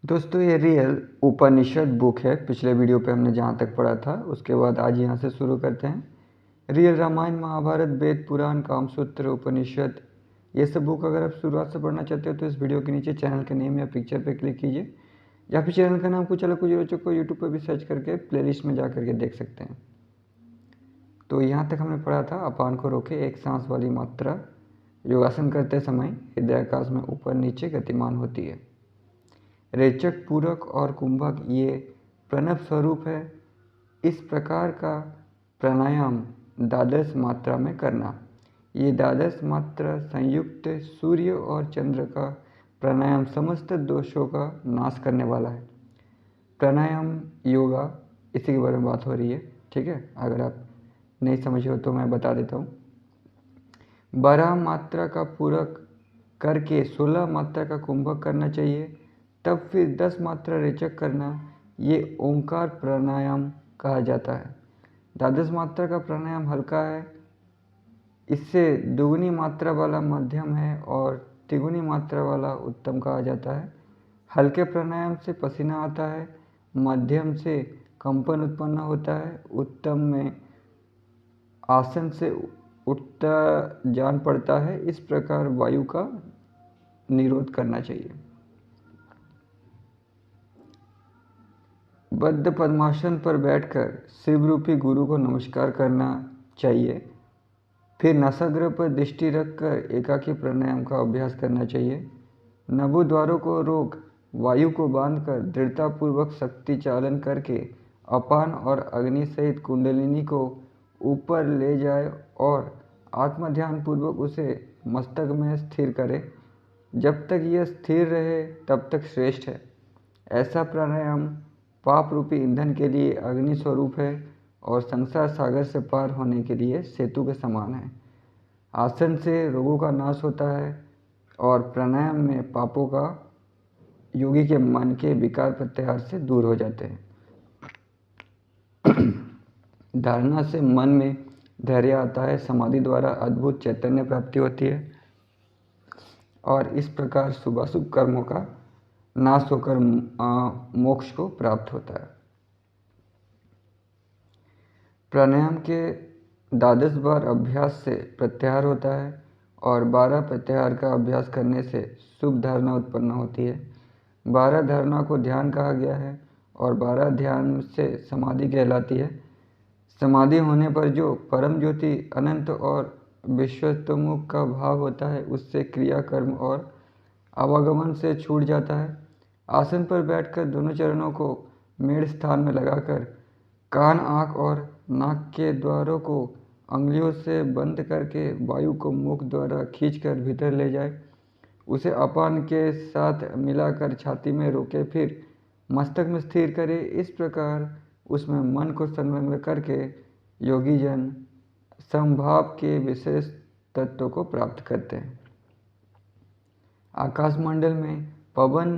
दोस्तों ये रियल उपनिषद बुक है। पिछले वीडियो पे हमने जहाँ तक पढ़ा था उसके बाद आज यहाँ से शुरू करते हैं। रियल रामायण, महाभारत, वेद, पुराण, कामसूत्र, उपनिषद, ये सब बुक अगर आप शुरुआत से पढ़ना चाहते हो तो इस वीडियो के नीचे चैनल के नेम या पिक्चर पे क्लिक कीजिए, या फिर चैनल का नाम कुछ अलग कुछ रोचक को यूट्यूब पर भी सर्च करके प्लेलिस्ट में जा करके देख सकते हैं। तो यहाँ तक हमने पढ़ा था, अपान को रोके एक सांस वाली मात्रा योगासन करते समय हृदयाकाश में ऊपर नीचे गतिमान होती है। रेचक, पूरक और कुंभक ये प्रणव स्वरूप है। इस प्रकार का प्राणायाम द्वादश मात्रा में करना। ये द्वादश मात्रा संयुक्त सूर्य और चंद्र का प्राणायाम समस्त दोषों का नाश करने वाला है। प्राणायाम योगा इसी के बारे में बात हो रही है, ठीक है। अगर आप नहीं समझे हो तो मैं बता देता हूँ। 12 मात्रा का पूरक करके 16 मात्रा का कुंभक करना चाहिए, तब फिर 10 मात्रा रेचक करना। ये ओंकार प्राणायाम कहा जाता है। द्वादश मात्रा का प्राणायाम हल्का है, इससे दुगुनी मात्रा वाला मध्यम है और तिगुनी मात्रा वाला उत्तम कहा जाता है। हल्के प्राणायाम से पसीना आता है, मध्यम से कंपन उत्पन्न होता है, उत्तम में आसन से उठता जान पड़ता है। इस प्रकार वायु का निरोध करना चाहिए। बद्ध पद्मासन पर बैठकर शिव रूपी गुरु को नमस्कार करना चाहिए। फिर नासाग्र पर दृष्टि रखकर एकाकी प्राणायाम का अभ्यास करना चाहिए। नभो द्वारों को रोक वायु को बांधकर दृढ़तापूर्वक शक्ति चालन करके अपान और अग्नि सहित कुंडलिनी को ऊपर ले जाए और आत्मध्यान पूर्वक उसे मस्तक में स्थिर करे। जब तक यह स्थिर रहे तब तक श्रेष्ठ है। ऐसा प्राणायाम पाप रूपी ईंधन के लिए अग्नि स्वरूप है और संसार सागर से पार होने के लिए सेतु के समान है। आसन से रोगों का नाश होता है और प्राणायाम में पापों का योगी के मन के विकार प्रत्याहार से दूर हो जाते हैं। धारणा से मन में धैर्य आता है, समाधि द्वारा अद्भुत चैतन्य प्राप्ति होती है और इस प्रकार शुभाशुभ कर्मों का नाश होकर मोक्ष को प्राप्त होता है। प्राणायाम के 12 बार अभ्यास से प्रत्याहार होता है और 12 प्रत्याहार का अभ्यास करने से शुभ धारणा उत्पन्न होती है। 12 धारणा को ध्यान कहा गया है और 12 ध्यान से समाधि कहलाती है। समाधि होने पर जो परम ज्योति अनंत और विश्वतोमुख का भाव होता है उससे क्रिया कर्म और आवागमन से छूट जाता है। आसन पर बैठकर दोनों चरणों को मेढ़ स्थान में लगाकर कान, आँख और नाक के द्वारों को अंगुलियों से बंद करके वायु को मुख द्वारा खींचकर भीतर ले जाए। उसे अपान के साथ मिलाकर छाती में रोके, फिर मस्तक में स्थिर करे। इस प्रकार उसमें मन को संलग्न करके योगी जन समभाव के विशेष तत्व को प्राप्त करते हैं। आकाशमंडल में पवन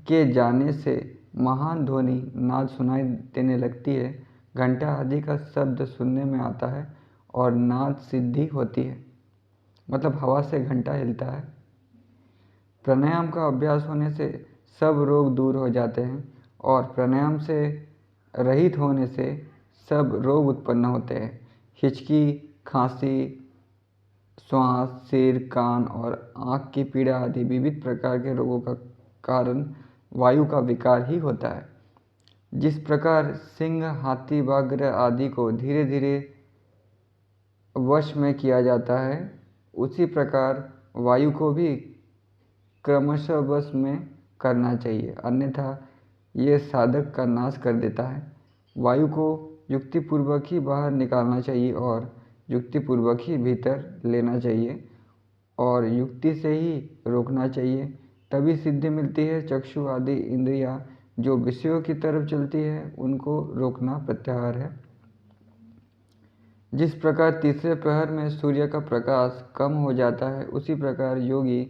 के जाने से महान ध्वनि नाद सुनाई देने लगती है। घंटा आदि का शब्द सुनने में आता है और नाद सिद्धि होती है, मतलब हवा से घंटा हिलता है। प्राणायाम का अभ्यास होने से सब रोग दूर हो जाते हैं और प्राणायाम से रहित होने से सब रोग उत्पन्न होते हैं। हिचकी, खांसी, श्वास, सिर, कान और आँख की पीड़ा आदि विविध प्रकार के रोगों का कारण वायु का विकार ही होता है। जिस प्रकार सिंह, हाथी, व्याघ्र आदि को धीरे धीरे वश में किया जाता है, उसी प्रकार वायु को भी क्रमशः वश में करना चाहिए, अन्यथा ये साधक का नाश कर देता है। वायु को युक्तिपूर्वक ही बाहर निकालना चाहिए और युक्तिपूर्वक ही भीतर लेना चाहिए और युक्ति से ही रोकना चाहिए, तभी सिद्धि मिलती है। चक्षु आदि इंद्रियां जो विषयों की तरफ चलती है उनको रोकना प्रत्याहार है। जिस प्रकार तीसरे प्रहर में सूर्य का प्रकाश कम हो जाता है, उसी प्रकार योगी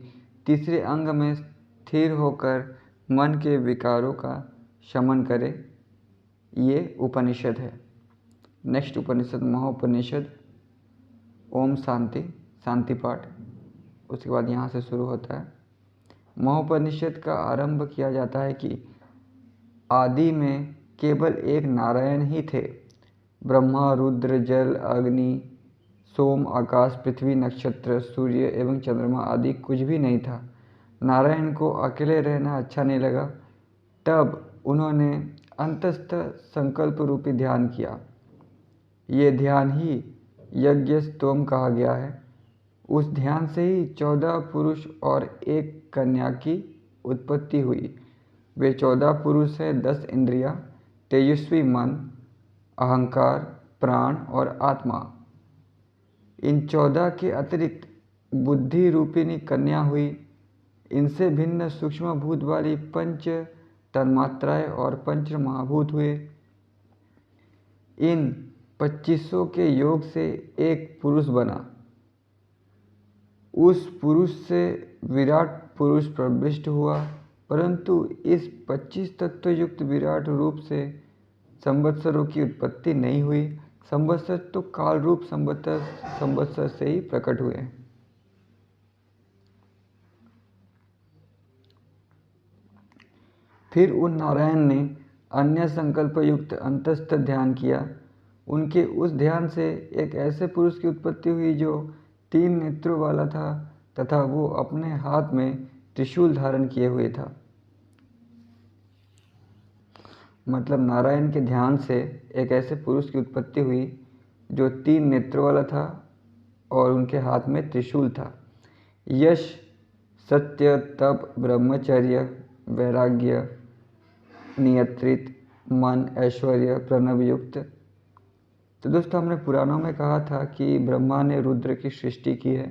तीसरे अंग में स्थिर होकर मन के विकारों का शमन करे। ये उपनिषद है। नेक्स्ट उपनिषद महाउपनिषद, ओम शांति, शांति पाठ। उसके बाद यहाँ से शुरू होता है। महोपनिषद का आरंभ किया जाता है कि आदि में केवल एक नारायण ही थे। ब्रह्मा, रुद्र, जल, अग्नि, सोम, आकाश, पृथ्वी, नक्षत्र, सूर्य एवं चंद्रमा आदि कुछ भी नहीं था। नारायण को अकेले रहना अच्छा नहीं लगा। तब उन्होंने अंतस्थ संकल्प रूपी ध्यान किया। ये ध्यान ही यज्ञ स्तोम कहा गया है। उस ध्यान से ही 14 पुरुष और एक कन्या की उत्पत्ति हुई। वे 14 पुरुष हैं, 10 इंद्रियां, तेजस्वी मन, अहंकार, प्राण और आत्मा। इन 14 के अतिरिक्त बुद्धि रूपिणी कन्या हुई। इनसे भिन्न सूक्ष्म भूत वाली 5 तन्मात्राएं और 5 महाभूत हुए। इन 2500 के योग से एक पुरुष बना। उस पुरुष से विराट पुरुष प्रविष्ट हुआ, परंतु इस 25 तत्व युक्त विराट रूप से संवत्सरों की उत्पत्ति नहीं हुई। संवत्सर तो काल रूप संवत्सर से ही प्रकट हुए। फिर उन नारायण ने अन्य संकल्प युक्त अंतस्थ ध्यान किया। उनके उस ध्यान से एक ऐसे पुरुष की उत्पत्ति हुई जो 3 नेत्रों वाला था तथा वो अपने हाथ में त्रिशूल धारण किए हुए था। मतलब नारायण के ध्यान से एक ऐसे पुरुष की उत्पत्ति हुई जो 3 नेत्रों वाला था और उनके हाथ में त्रिशूल था। यश, सत्य, तप, ब्रह्मचर्य, वैराग्य, नियंत्रित मन, ऐश्वर्य, प्रणव युक्त। तो दोस्तों, हमने पुराणों में कहा था कि ब्रह्मा ने रुद्र की सृष्टि की है।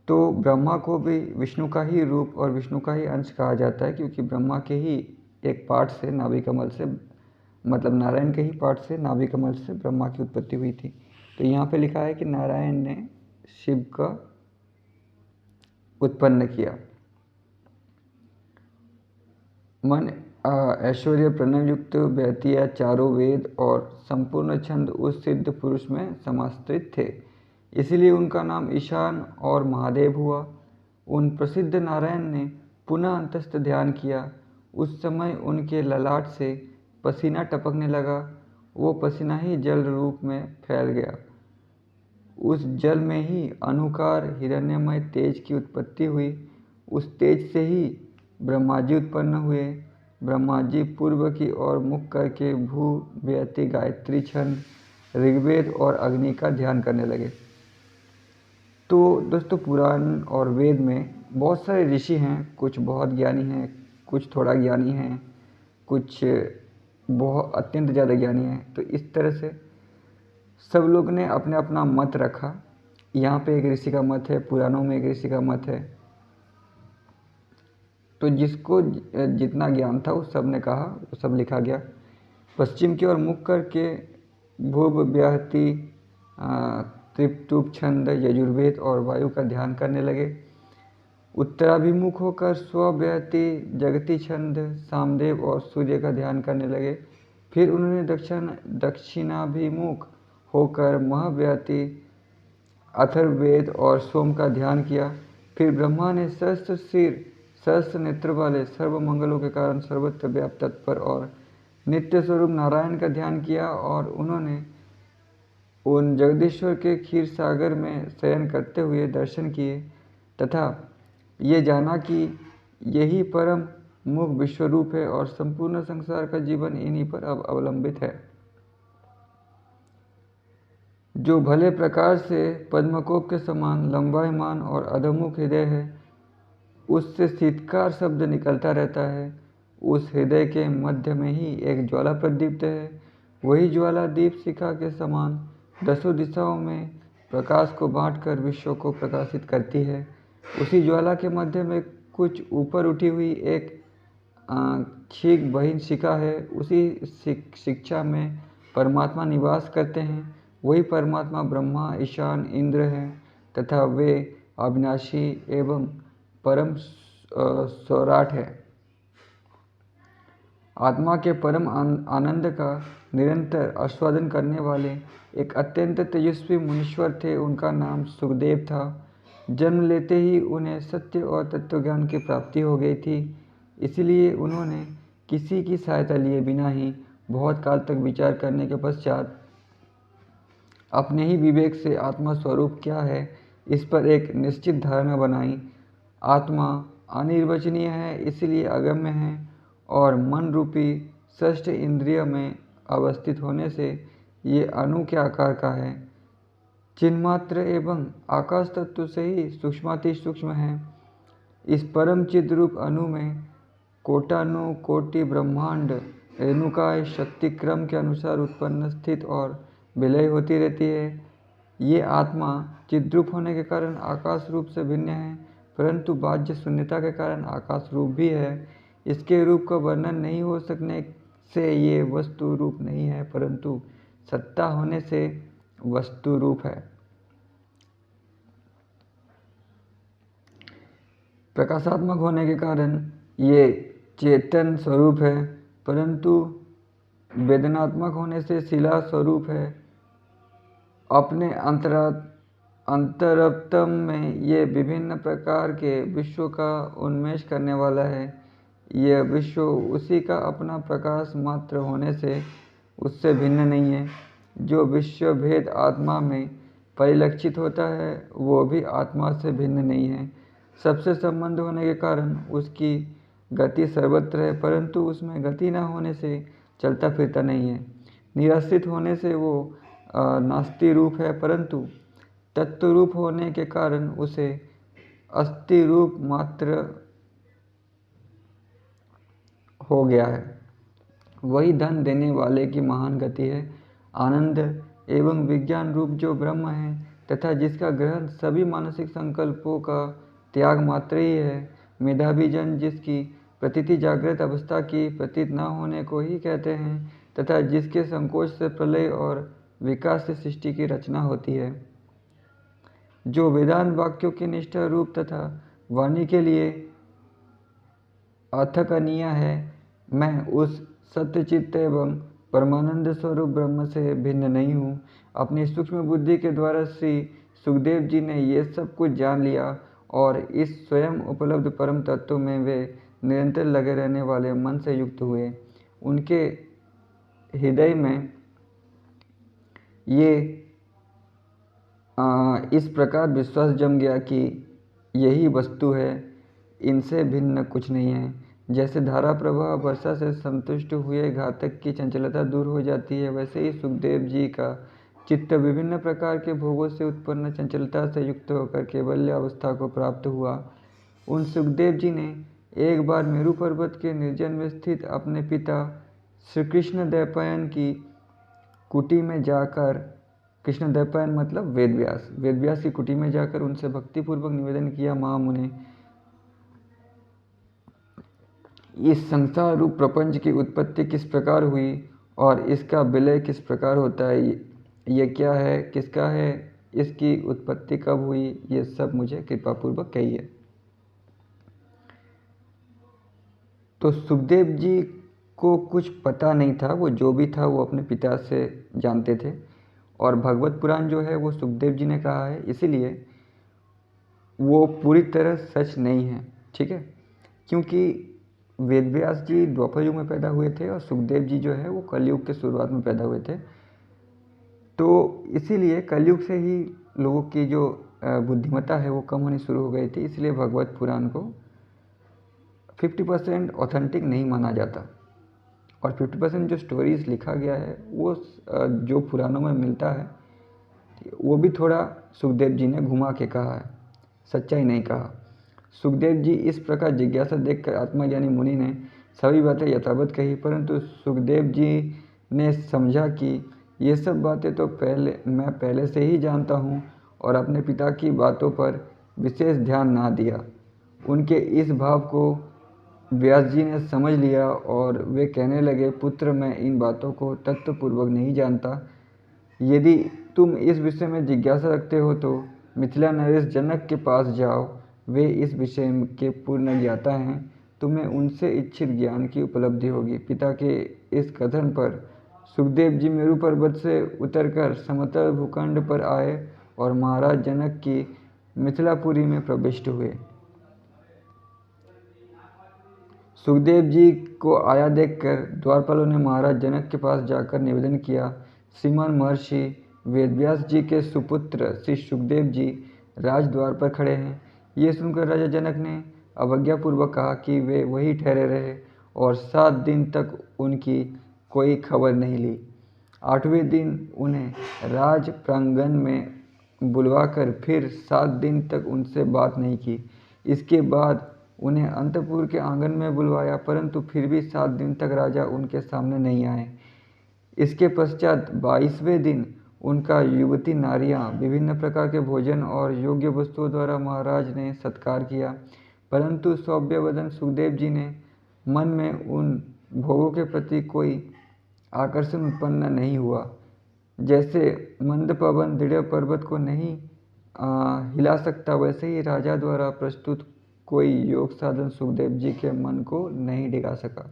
तो ब्रह्मा को भी विष्णु का ही रूप और विष्णु का ही अंश कहा जाता है, क्योंकि ब्रह्मा के ही एक पार्ट से, नाभि कमल से, मतलब नारायण के ही पार्ट से, नाभि कमल से ब्रह्मा की उत्पत्ति हुई थी। तो यहाँ पे लिखा है कि नारायण ने शिव का उत्पन्न किया। मन, ऐश्वर्य, प्रणव युक्त व्यक्तियाँ, चारों वेद और संपूर्ण छंद उस सिद्ध पुरुष में समाश्रित थे, इसलिए उनका नाम ईशान और महादेव हुआ। उन प्रसिद्ध नारायण ने पुनः अंतस्थ ध्यान किया। उस समय उनके ललाट से पसीना टपकने लगा। वो पसीना ही जल रूप में फैल गया। उस जल में ही अनुकार हिरण्यमय तेज की उत्पत्ति हुई। उस तेज से ही ब्रह्मा जी उत्पन्न हुए। ब्रह्मा जी पूर्व की ओर मुख करके भू, व्यति, गायत्री छंद, ऋग्वेद और अग्नि का ध्यान करने लगे। तो दोस्तों, पुराण और वेद में बहुत सारे ऋषि हैं। कुछ बहुत ज्ञानी हैं, कुछ थोड़ा ज्ञानी हैं, कुछ बहुत अत्यंत ज़्यादा ज्ञानी हैं। तो इस तरह से सब लोग ने अपने अपना मत रखा। यहाँ पे एक ऋषि का मत है, पुराणों में एक ऋषि का मत है। तो जिसको जितना ज्ञान था उस सब ने कहा, वो सब लिखा गया। पश्चिम की ओर मुख करके भूप, व्याहति, त्रिपटुप छंद, यजुर्वेद और वायु का ध्यान करने लगे। उत्तराभिमुख होकर स्वव्यहति, जगती छंद, सामदेव और सूर्य का ध्यान करने लगे। फिर उन्होंने दक्षिणाभिमुख होकर महाव्यहति, अथर्ववेद और सोम का ध्यान किया। फिर ब्रह्मा ने सहस्त्र सिर, सहस्त्र नेत्र वाले, सर्व मंगलों के कारण सर्वत्र व्याप्त, तत्पर और नित्य स्वरूप नारायण का ध्यान किया और उन्होंने उन जगदीश्वर के क्षीर सागर में शयन करते हुए दर्शन किए तथा ये जाना कि यही परम मुख विश्वरूप है और संपूर्ण संसार का जीवन इन्हीं पर अब अवलंबित है। जो भले प्रकार से पद्मकोप के समान लंबायमान और अधोमुख हृदय है, उससे शीतकार शब्द निकलता रहता है। उस हृदय के मध्य में ही एक ज्वाला प्रदीप्त है। वही ज्वाला दीप शिखा के समान 10 दिशाओं में प्रकाश को बांटकर विश्व को प्रकाशित करती है। उसी ज्वाला के मध्य में कुछ ऊपर उठी हुई एक क्षीक बहिन शिखा है। उसी शिक्षा में परमात्मा निवास करते हैं। वही परमात्मा ब्रह्मा, ईशान, इंद्र हैं तथा वे अविनाशी एवं परम सौराठ है। आत्मा के परम आनंद का निरंतर आस्वादन करने वाले एक अत्यंत तेजस्वी मुनीश्वर थे। उनका नाम सुखदेव था। जन्म लेते ही उन्हें सत्य और तत्वज्ञान की प्राप्ति हो गई थी। इसलिए उन्होंने किसी की सहायता लिए बिना ही बहुत काल तक विचार करने के पश्चात अपने ही विवेक से आत्मा स्वरूप क्या है इस पर एक निश्चित धारणा बनाई। आत्मा अनिर्वचनीय है, इसलिए अगम्य है, और मन रूपी षष्ठ इंद्रिय में अवस्थित होने से ये अणु के आकार का है। चिन्मात्र एवं आकाश तत्व से ही सूक्ष्माति सूक्ष्म है। इस परम चिद रूप अणु में कोटानु कोटि ब्रह्मांड रेणुकाएँ शक्ति क्रम के अनुसार उत्पन्न स्थित और विलय होती रहती है। ये आत्मा चिद्रूप होने के कारण आकाश रूप से भिन्न है, परंतु बाह्य शून्यता के कारण आकाश रूप भी है। इसके रूप का वर्णन नहीं हो सकने से ये वस्तु रूप नहीं है, परंतु सत्ता होने से वस्तु रूप है। प्रकाशात्मक होने के कारण ये चेतन स्वरूप है, परंतु वेदनात्मक होने से शिला स्वरूप है। अपने अंतरत्म में ये विभिन्न प्रकार के विश्व का उन्मेष करने वाला है। यह विश्व उसी का अपना प्रकाश मात्र होने से उससे भिन्न नहीं है। जो विश्व भेद आत्मा में परिलक्षित होता है वो भी आत्मा से भिन्न नहीं है। सबसे संबंध होने के कारण उसकी गति सर्वत्र है, परंतु उसमें गति न होने से चलता फिरता नहीं है। निराश्रित होने से वो नास्ति रूप है, परंतु तत्व रूप होने के कारण उसे अस्थि रूप मात्र हो गया है। वही धन देने वाले की महान गति है। आनंद एवं विज्ञान रूप जो ब्रह्म है तथा जिसका ग्रहण सभी मानसिक संकल्पों का त्याग मात्र ही है। मेधावी जन जिसकी प्रतीति जागृत अवस्था की प्रतीत न होने को ही कहते हैं तथा जिसके संकोच से प्रलय और विकास से सृष्टि की रचना होती है। जो वेदांत वाक्यों की निष्ठा रूप तथा वाणी के लिए अथकनीय है, मैं उस सत्यचित्त एवं परमानंद स्वरूप ब्रह्म से भिन्न नहीं हूँ। अपनी सूक्ष्म बुद्धि के द्वारा श्री सुखदेव जी ने ये सब कुछ जान लिया और इस स्वयं उपलब्ध परम तत्व में वे निरंतर लगे रहने वाले मन से युक्त हुए। उनके हृदय में ये इस प्रकार विश्वास जम गया कि यही वस्तु है, इनसे भिन्न कुछ नहीं है। जैसे धारा प्रवाह वर्षा से संतुष्ट हुए घातक की चंचलता दूर हो जाती है, वैसे ही सुखदेव जी का चित्त विभिन्न प्रकार के भोगों से उत्पन्न चंचलता से युक्त होकर केवल्य अवस्था को प्राप्त हुआ। उन सुखदेव जी ने एक बार मेरु पर्वत के निर्जन में स्थित अपने पिता श्री कृष्ण द्वैपायन की कुटी में जाकर, कृष्ण द्वैपायन मतलब वेदव्यास की कुटी में जाकर उनसे भक्तिपूर्वक निवेदन किया, महामुने, इस संसार रूप प्रपंच की उत्पत्ति किस प्रकार हुई और इसका विलय किस प्रकार होता है, ये क्या है, किसका है, इसकी उत्पत्ति कब हुई, ये सब मुझे कृपापूर्वक कहिए। तो सुखदेव जी को कुछ पता नहीं था, वो जो भी था वो अपने पिता से जानते थे और भगवत पुराण जो है वो सुखदेव जी ने कहा है, इसीलिए वो पूरी तरह सच नहीं है। ठीक है, क्योंकि वेदव्यास जी द्वापर युग में पैदा हुए थे और सुखदेव जी जो है वो कलयुग के शुरुआत में पैदा हुए थे। तो इसीलिए कलयुग से ही लोगों की जो बुद्धिमत्ता है वो कम होनी शुरू हो गई थी, इसलिए भगवत पुराण को 50% ऑथेंटिक नहीं माना जाता और 50% जो स्टोरीज लिखा गया है वो जो पुराणों में मिलता है वो भी थोड़ा सुखदेव जी ने घुमा के कहा है, सच्चाई नहीं कहा। सुखदेव जी इस प्रकार जिज्ञासा देखकर आत्मज्ञानी मुनि ने सभी बातें यथावत कही, परंतु सुखदेव जी ने समझा कि ये सब बातें तो मैं पहले से ही जानता हूँ और अपने पिता की बातों पर विशेष ध्यान ना दिया। उनके इस भाव को व्यास जी ने समझ लिया और वे कहने लगे, पुत्र, मैं इन बातों को तत्वपूर्वक नहीं जानता। यदि तुम इस विषय में जिज्ञासा रखते हो तो मिथिला नरेश जनक के पास जाओ, वे इस विषय के पूर्ण ज्ञाता हैं, तुम्हें उनसे इच्छित ज्ञान की उपलब्धि होगी। पिता के इस कथन पर सुखदेव जी मेरु पर्वत से उतरकर समतल भूखंड पर आए और महाराज जनक की मिथिलापुरी में प्रविष्ट हुए। सुखदेव जी को आया देखकर द्वारपालों ने महाराज जनक के पास जाकर निवेदन किया, श्रीमान महर्षि वेदव्यास जी के सुपुत्र श्री सुखदेव जी राजद्वार पर खड़े हैं। ये सुनकर राजा जनक ने अवज्ञापूर्वक कहा कि वे वहीं ठहरे रहे और 7 दिन तक उनकी कोई खबर नहीं ली। 8वें दिन उन्हें राज प्रांगण में बुलवाकर फिर 7 दिन तक उनसे बात नहीं की। इसके बाद उन्हें अंतपुर के आंगन में बुलवाया, परंतु फिर भी 7 दिन तक राजा उनके सामने नहीं आए। इसके पश्चात 22वें दिन उनका युवती नारियां विभिन्न प्रकार के भोजन और योग्य वस्तुओं द्वारा महाराज ने सत्कार किया, परंतु सौम्यवदन सुखदेव जी ने मन में उन भोगों के प्रति कोई आकर्षण उत्पन्न नहीं हुआ। जैसे मंद पवन दृढ़ पर्वत को नहीं हिला सकता, वैसे ही राजा द्वारा प्रस्तुत कोई योग साधन सुखदेव जी के मन को नहीं डिगा सका।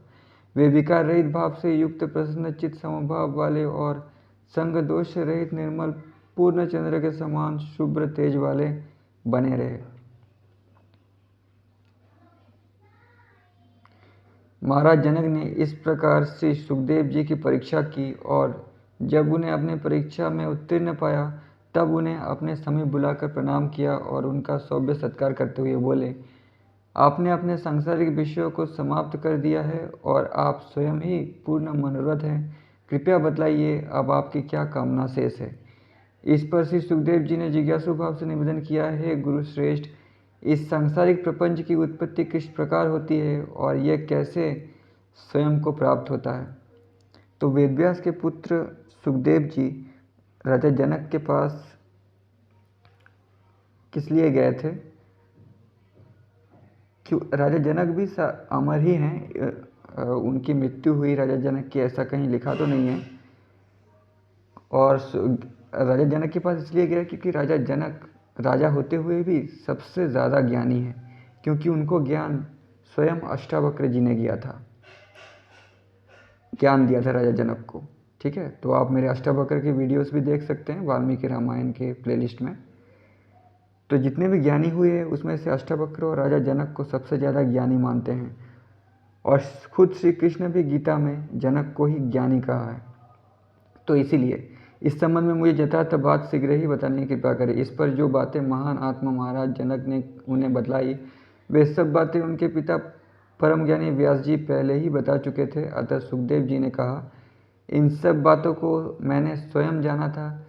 वे विकार रहित भाव से युक्त, प्रसन्नचित्त, समभाव वाले और संग दोष रहित निर्मल पूर्ण चंद्र के समान शुभ्र तेज वाले बने रहे। महाराज जनक ने इस प्रकार से सुखदेव जी की परीक्षा की और जब उन्हें अपनी परीक्षा में उत्तीर्ण पाया, तब उन्हें अपने समीप बुलाकर प्रणाम किया और उनका सौम्य सत्कार करते हुए बोले, आपने अपने सांसारिक विषयों को समाप्त कर दिया है और आप स्वयं ही पूर्ण मनोरथ हैं। कृपया बतलाइए, अब आपकी क्या कामना शेष है। इस पर श्री सुखदेव जी ने जिज्ञासु भाव से निवेदन किया, हे गुरु श्रेष्ठ, इस सांसारिक प्रपंच की उत्पत्ति किस प्रकार होती है और यह कैसे स्वयं को प्राप्त होता है। तो वेदव्यास के पुत्र सुखदेव जी राजा जनक के पास किस लिए गए थे? क्यों? राजा जनक भी अमर ही हैं, उनकी मृत्यु हुई राजा जनक की, ऐसा कहीं लिखा तो नहीं है। और राजा जनक के पास इसलिए गया क्योंकि राजा जनक राजा होते हुए भी सबसे ज़्यादा ज्ञानी है, क्योंकि उनको ज्ञान स्वयं अष्टावक्र जी ने ज्ञान दिया था राजा जनक को। ठीक है, तो आप मेरे अष्टावक्र के वीडियोस भी देख सकते हैं वाल्मीकि रामायण के प्लेलिस्ट में। तो जितने भी ज्ञानी हुए उसमें से अष्टावक्र और राजा जनक को सबसे ज़्यादा ज्ञानी मानते हैं, और खुद श्री कृष्ण भी गीता में जनक को ही ज्ञानी कहा है। तो इसीलिए इस संबंध में मुझे यथार्थ बात शीघ्र ही बताने की कृपा करें। इस पर जो बातें महान आत्मा महाराज जनक ने उन्हें बतलाई, वे सब बातें उनके पिता परम ज्ञानी व्यास जी पहले ही बता चुके थे। अतः सुखदेव जी ने कहा, इन सब बातों को मैंने स्वयं जाना था।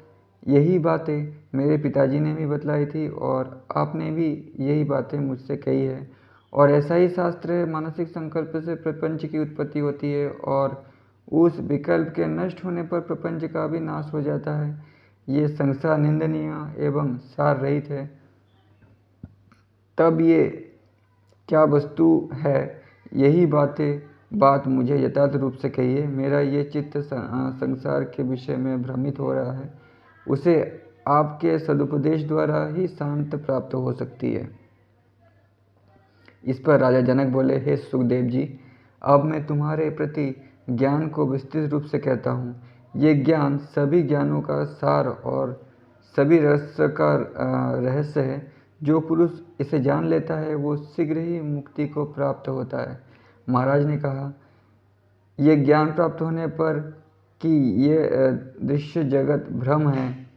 यही बातें मेरे पिताजी ने भी बतलाई थी और आपने भी यही बातें मुझसे कही है। और ऐसा ही शास्त्र है, मानसिक संकल्प से प्रपंच की उत्पत्ति होती है और उस विकल्प के नष्ट होने पर प्रपंच का भी नाश हो जाता है। ये संसार निंदनीय एवं सार रहित है। तब ये क्या वस्तु है, यही बात मुझे यथार्थ रूप से कहिए। मेरा ये चित्त संसार के विषय में भ्रमित हो रहा है, उसे आपके सदुपदेश द्वारा ही शांत प्राप्त हो सकती है। इस पर राजा जनक बोले, हे सुखदेव जी, अब मैं तुम्हारे प्रति ज्ञान को विस्तृत रूप से कहता हूँ। ये ज्ञान सभी ज्ञानों का सार और सभी रहस्य का रहस्य है। जो पुरुष इसे जान लेता है वो शीघ्र ही मुक्ति को प्राप्त होता है। महाराज ने कहा, ये ज्ञान प्राप्त होने पर कि ये दृश्य जगत भ्रम है,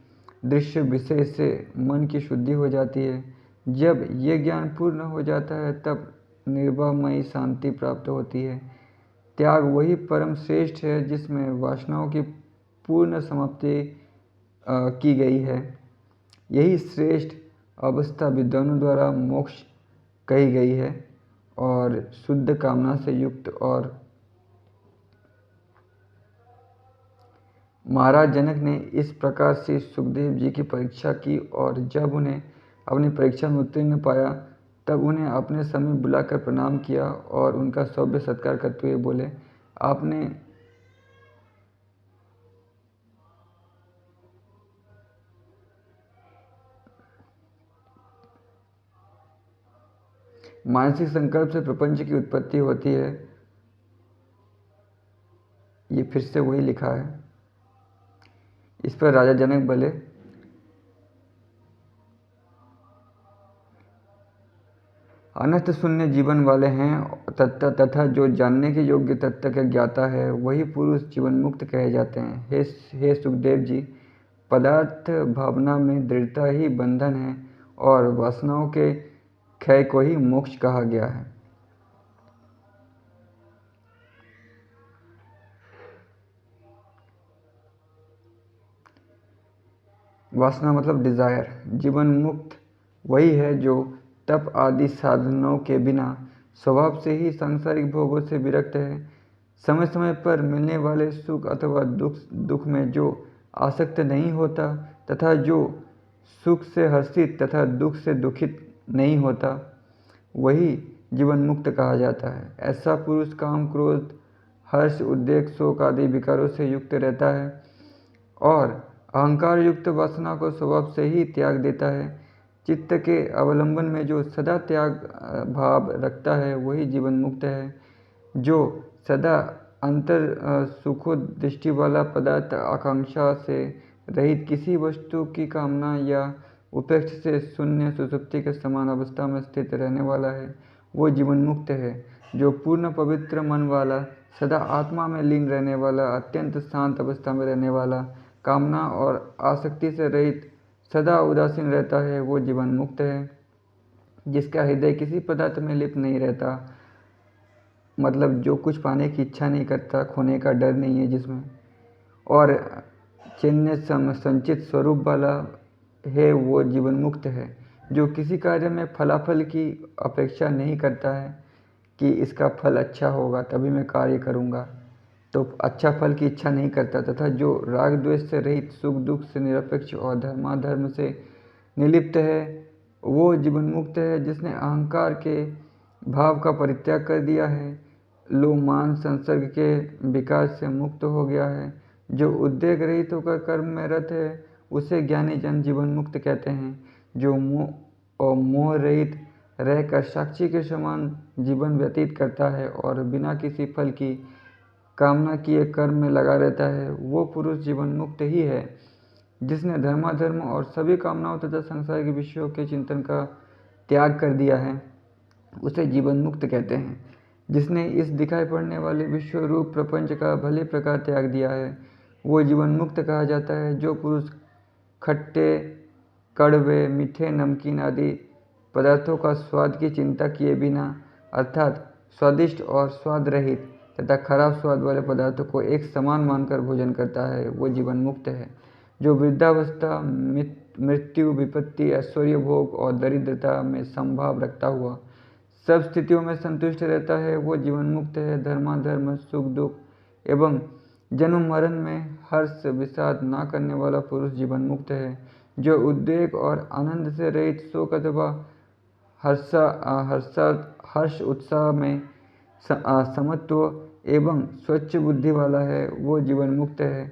दृश्य विषय से मन की शुद्धि हो जाती है। जब ये ज्ञान पूर्ण हो जाता है तब निर्वाणमयी शांति प्राप्त होती है। त्याग वही परम श्रेष्ठ है जिसमें वासनाओं की पूर्ण समाप्ति की गई है। यही श्रेष्ठ अवस्था विद्वानों द्वारा मोक्ष कही गई है और शुद्ध कामना से युक्त। और महाराज जनक ने इस प्रकार से सुखदेव जी की परीक्षा की और जब उन्हें अपनी परीक्षा में उत्तीर्ण पाया, तब उन्हें अपने समीप बुलाकर प्रणाम किया और उनका सभ्य सत्कार करते हुए बोले, आपने मानसिक संकल्प से प्रपंच की उत्पत्ति होती है, ये फिर से वही लिखा है। इस पर राजा जनक बोले, अनंत शून्य जीवन वाले हैं तथा जो जानने के योग्य तत्व का ज्ञाता है वही पुरुष जीवन मुक्त कहे जाते हैं। हे सुखदेव जी, पदार्थ भावना में दृढ़ता ही बंधन है और वासनाओं के क्षय को ही मोक्ष कहा गया है। वासना मतलब डिजायर। जीवन मुक्त वही है जो तप आदि साधनों के बिना स्वभाव से ही सांसारिक भोगों से विरक्त है, समय समय पर मिलने वाले सुख अथवा दुख में जो आसक्त नहीं होता तथा जो सुख से हर्षित तथा दुख से दुखित नहीं होता, वही जीवन मुक्त कहा जाता है। ऐसा पुरुष काम, क्रोध, हर्ष, उद्वेग, शोक आदि विकारों से युक्त रहता है और अहंकार युक्त वासना को स्वभाव से ही त्याग देता है। चित्त के अवलंबन में जो सदा त्याग भाव रखता है वही जीवन मुक्त है। जो सदा अंतर सुखो दृष्टि वाला पदार्थ आकांक्षा से रहित किसी वस्तु की कामना या उपेक्षा से शून्य सुषुप्ति के समान अवस्था में स्थित रहने वाला है, वो जीवन मुक्त है। जो पूर्ण पवित्र मन वाला, सदा आत्मा में लीन रहने वाला, अत्यंत शांत अवस्था में रहने वाला, कामना और आसक्ति से रहित सदा उदासीन रहता है, वो जीवन मुक्त है। जिसका हृदय किसी पदार्थ में लिप्त नहीं रहता, मतलब जो कुछ पाने की इच्छा नहीं करता, खोने का डर नहीं है जिसमें, और चिन्ह संचित स्वरूप वाला है, वो जीवन मुक्त है। जो किसी कार्य में फलाफल की अपेक्षा नहीं करता है कि इसका फल अच्छा होगा तभी मैं कार्य करूँगा, तो अच्छा फल की इच्छा नहीं करता, तथा जो राग द्वेष से रहित, सुख दुख से निरपेक्ष और धर्माधर्म से निर्लिप्त है, वो जीवन मुक्त है। जिसने अहंकार के भाव का परित्याग कर दिया है, लोभ मान संसर्ग के विकार से मुक्त हो गया है, जो उद्वेग रहित होकर कर्म में रत है, उसे ज्ञानी जन जीवन मुक्त कहते हैं। जो मोह रहित रहकर साक्षी के समान जीवन व्यतीत करता है और बिना किसी फल की कामना किए कर्म में लगा रहता है, वो पुरुष जीवन मुक्त ही है। जिसने धर्माधर्म और सभी कामनाओं तथा संसारिक विषयों के चिंतन का त्याग कर दिया है, उसे जीवन मुक्त कहते हैं। जिसने इस दिखाई पड़ने वाले विश्व रूप प्रपंच का भले प्रकार त्याग दिया है, वो जीवन मुक्त कहा जाता है। जो पुरुष खट्टे, कड़वे, मीठे, नमकीन आदि पदार्थों का स्वाद की चिंता किए बिना, अर्थात स्वादिष्ट और स्वाद रहित तथा खराब स्वाद वाले पदार्थों को एक समान मानकर भोजन करता है, वो जीवन मुक्त है। जो वृद्धावस्था, मृत्यु, विपत्ति, ऐश्वर्य भोग और दरिद्रता में समभाव रखता हुआ सब स्थितियों में संतुष्ट रहता है, वो जीवन मुक्त है। धर्माधर्म, सुख दुख एवं जन्म मरण में हर्ष विषाद ना करने वाला पुरुष जीवन मुक्त है। जो उद्वेग और आनंद से रहित, शोक अथवा हर्ष उत्साह में समत्व एवं स्वच्छ बुद्धि वाला है, वो जीवन मुक्त है।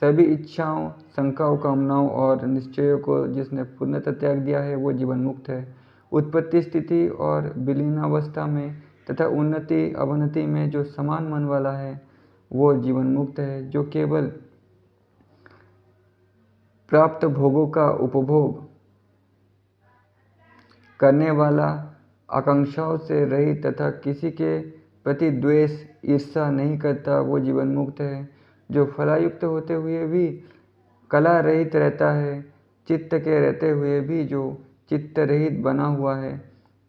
सभी इच्छाओं, शंकाओं, कामनाओं और निश्चयों को जिसने पूर्णतः त्याग दिया है, वो जीवन मुक्त है। उत्पत्ति, स्थिति और विलीनावस्था में तथा उन्नति अवनति में जो समान मन वाला है, वो जीवन मुक्त है। जो केवल प्राप्त भोगों का उपभोग करने वाला, आकांक्षाओं से रहित तथा किसी के प्रति द्वेष, ईर्ष्या नहीं करता, वो जीवन मुक्त है। जो फलायुक्त होते हुए भी कला रहित रहता है, चित्त के रहते हुए भी जो चित्त रहित बना हुआ है,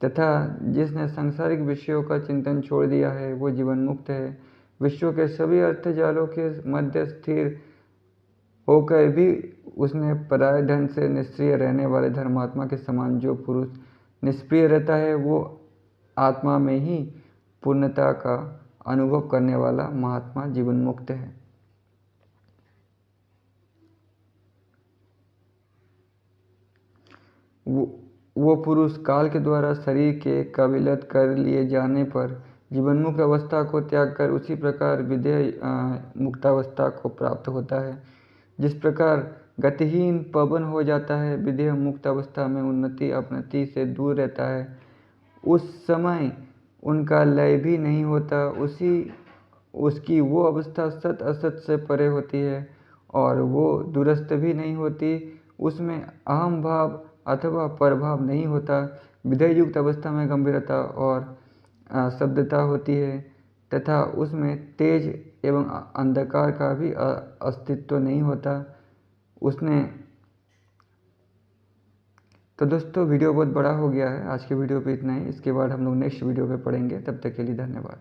तथा जिसने सांसारिक विषयों का चिंतन छोड़ दिया है, वो जीवन मुक्त है। विश्व के सभी अर्थजालों के मध्य स्थिर होकर भी उसने पराय धन से निष्क्रिय रहने वाले धर्मात्मा के समान जो पुरुष निष्क्रिय रहता है, वो आत्मा में ही पूर्णता का अनुभव करने वाला महात्मा जीवन मुक्त है। वो पुरुष काल के द्वारा शरीर के कबिलत कर लिए जाने पर जीवन मुक्त अवस्था को त्याग कर उसी प्रकार विधेय मुक्तावस्था को प्राप्त होता है। जिस प्रकार गतिहीन पवन हो जाता है, विधेय मुक्त अवस्था में उन्नति अपनति से दूर रहता है, उस समय उनका लय भी नहीं होता, उसकी वो अवस्था सत असत से परे होती है और वो दूरस्थ भी नहीं होती। उसमें अहम भाव अथवा परभाव नहीं होता। विधेय युक्त अवस्था में गंभीरता और शब्दता होती है तथा उसमें तेज एवं अंधकार का भी अस्तित्व नहीं होता उसने। तो दोस्तों वीडियो बहुत बड़ा हो गया है, आज के वीडियो पे इतना ही। इसके बाद हम लोग नेक्स्ट वीडियो पे पढ़ेंगे। तब तक के लिए धन्यवाद।